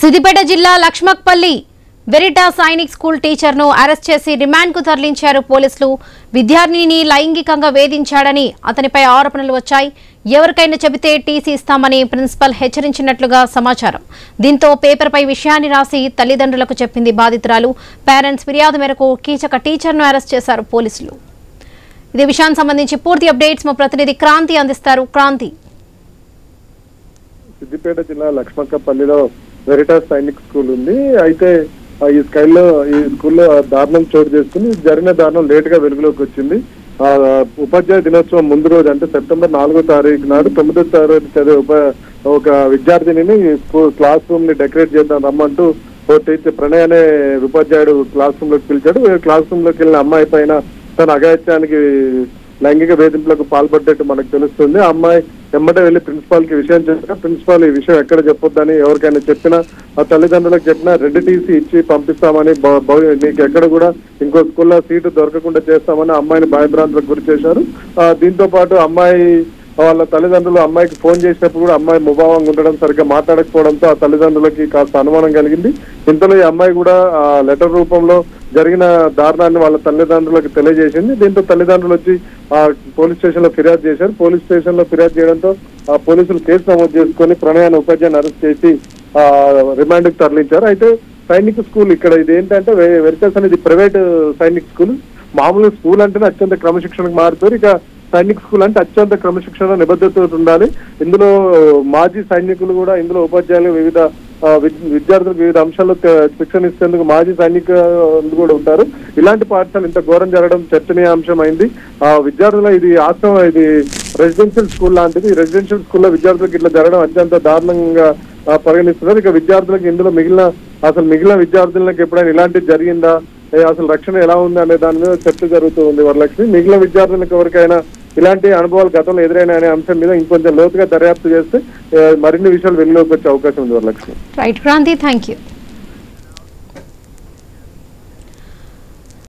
సిద్దిపేట జిల్లా లక్ష్మక్పల్లి వెరిటా Sainik school teacher ను arrest చేసి రిమాండ్ కు తరలించారు పోలీసులు. విద్యార్థినిని లైంగికంగా వేధించాడని అతనిపై ఆరోపణలు వచ్చాయి. ఎవరికైనా చెబితే టీసీ ఇస్తామని ప్రిన్సిపల్ హెచ్చరించినట్లుగా సమాచారం. దీంతో పేపర్ పై విషయాన్ని రాసి తల్లిదండ్రులకు చెప్పింది బాధితురాలు. పేరెంట్స్ ఫిర్యాదు మేరకు కీచక టీచర్ ను అరెస్ట్ చేశారు పోలీసులు. ఇదే విషయానికి సంబంధించి పూర్తి అప్డేట్స్ మా ప్రతినిధి క్రాంతి అందిస్తారు. క్రాంతి. సిద్దిపేట జిల్లా లక్ష్మక్కపల్లిలో వెరిటాస్ సైనిక్ స్కూల్ ఉంది. అయితే ఈ స్కూల్లో దారుణం చోటు చేసుకుని జరిగిన దారుణం లేట్ గా వెలుగులోకి వచ్చింది. ఉపాధ్యాయ దినోత్సవం ముందు రోజు అంటే సెప్టెంబర్ 4వ తారీఖు నాడు 9వ తరగతి చదివే ఒక విద్యార్థిని క్లాస్ రూమ్ ని డెకరేట్ చేద్దాం రమ్మంటూ ఓ టీచర్ ప్రణయ్ అనే ఉపాధ్యాయుడు క్లాస్ రూమ్ లోకి పిలిచాడు. క్లాస్ రూమ్ లోకి వెళ్ళిన అమ్మాయి పైన తన అఘాయిత్యానికి లైంగిక వేధింపులకు పాల్పడ్డట్టు మనకు తెలుస్తుంది. ఆ అమ్మాయి వెంబడే వెళ్లి ప్రిన్సిపాల్ కి విషయం చెప్పినా ప్రిన్సిపాల్ ఈ విషయం ఎక్కడ చెప్పొద్దని ఎవరికైనా చెప్పినా ఆ తల్లిదండ్రులకు చెప్పినా రెడ్ టీసీ ఇచ్చి పంపిస్తామని నీకు ఎక్కడ కూడా ఇంకో స్కూల్లో సీటు దొరకకుండా చేస్తామని అమ్మాయిని భయభ్రాంతులకు గురి చేశారు. దీంతో పాటు అమ్మాయి వాళ్ళ తల్లిదండ్రులు అమ్మాయికి ఫోన్ చేసినప్పుడు కూడా అమ్మాయి ముభావంగా ఉండడం, సరిగ్గా మాట్లాడకపోవడంతో ఆ తల్లిదండ్రులకి కాస్త అనుమానం కలిగింది. ఇంతలో ఈ అమ్మాయి కూడా లెటర్ రూపంలో జరిగిన దారుణాన్ని వాళ్ళ తల్లిదండ్రులకు తెలియజేసింది. దీంతో తల్లిదండ్రులు వచ్చి పోలీస్ స్టేషన్ లో ఫిర్యాదు చేశారు. పోలీస్ స్టేషన్ లో ఫిర్యాదు చేయడంతో పోలీసులు కేసు నమోదు చేసుకుని ప్రణయాన్ని ఉపాధ్యాయుని అరెస్ట్ చేసి రిమాండ్ కు తరలించారు. అయితే సైనిక్ స్కూల్ ఇక్కడ ఇది ఏంటంటే వెరిటాస్ అనేది ప్రైవేట్ సైనిక్ స్కూల్. మామూలు స్కూల్ అంటేనే అత్యంత క్రమశిక్షణకు మారుతారు. ఇక సైనిక్ స్కూల్ అంటే అత్యంత క్రమశిక్షణ నిబద్ధతతో ఉండాలి. ఇందులో మాజీ సైనికులు కూడా ఇందులో ఉపాధ్యాయులు వివిధ విద్యార్థులకు వివిధ అంశాల్లో శిక్షణ ఇచ్చేందుకు మాజీ సైనికులు కూడా ఉంటారు. ఇలాంటి పాఠశాల ఇంత ఘోరం జరగడం చర్చనీయాంశం అయింది. విద్యార్థుల ఇది ఇది రెసిడెన్షియల్ స్కూల్ లాంటిది. రెసిడెన్షియల్ స్కూల్లో విద్యార్థులకు ఇట్లా జరగడం అత్యంత దారుణంగా పరిగణిస్తున్నారు. ఇక విద్యార్థులకు ఇందులో మిగిలిన విద్యార్థులకు ఎప్పుడైనా ఇలాంటిది జరిగిందా, అసలు రక్షణ ఎలా ఉంది అనే దాని మీద చర్చ జరుగుతూ ఉంది. వరలక్ష్మి, మిగిలిన విద్యార్థులకు ఎవరికైనా ఇలాంటి అనుభవాలు గతంలో ఎదురైన అనే అంశం మీద ఇంకొంచెం లోతుగా దర్యాప్తు చేస్తే మరిన్ని విషయాలు వెలుగులోకి వచ్చే అవకాశం ఉంది. Varalakshmi. Right Kranti, thank you.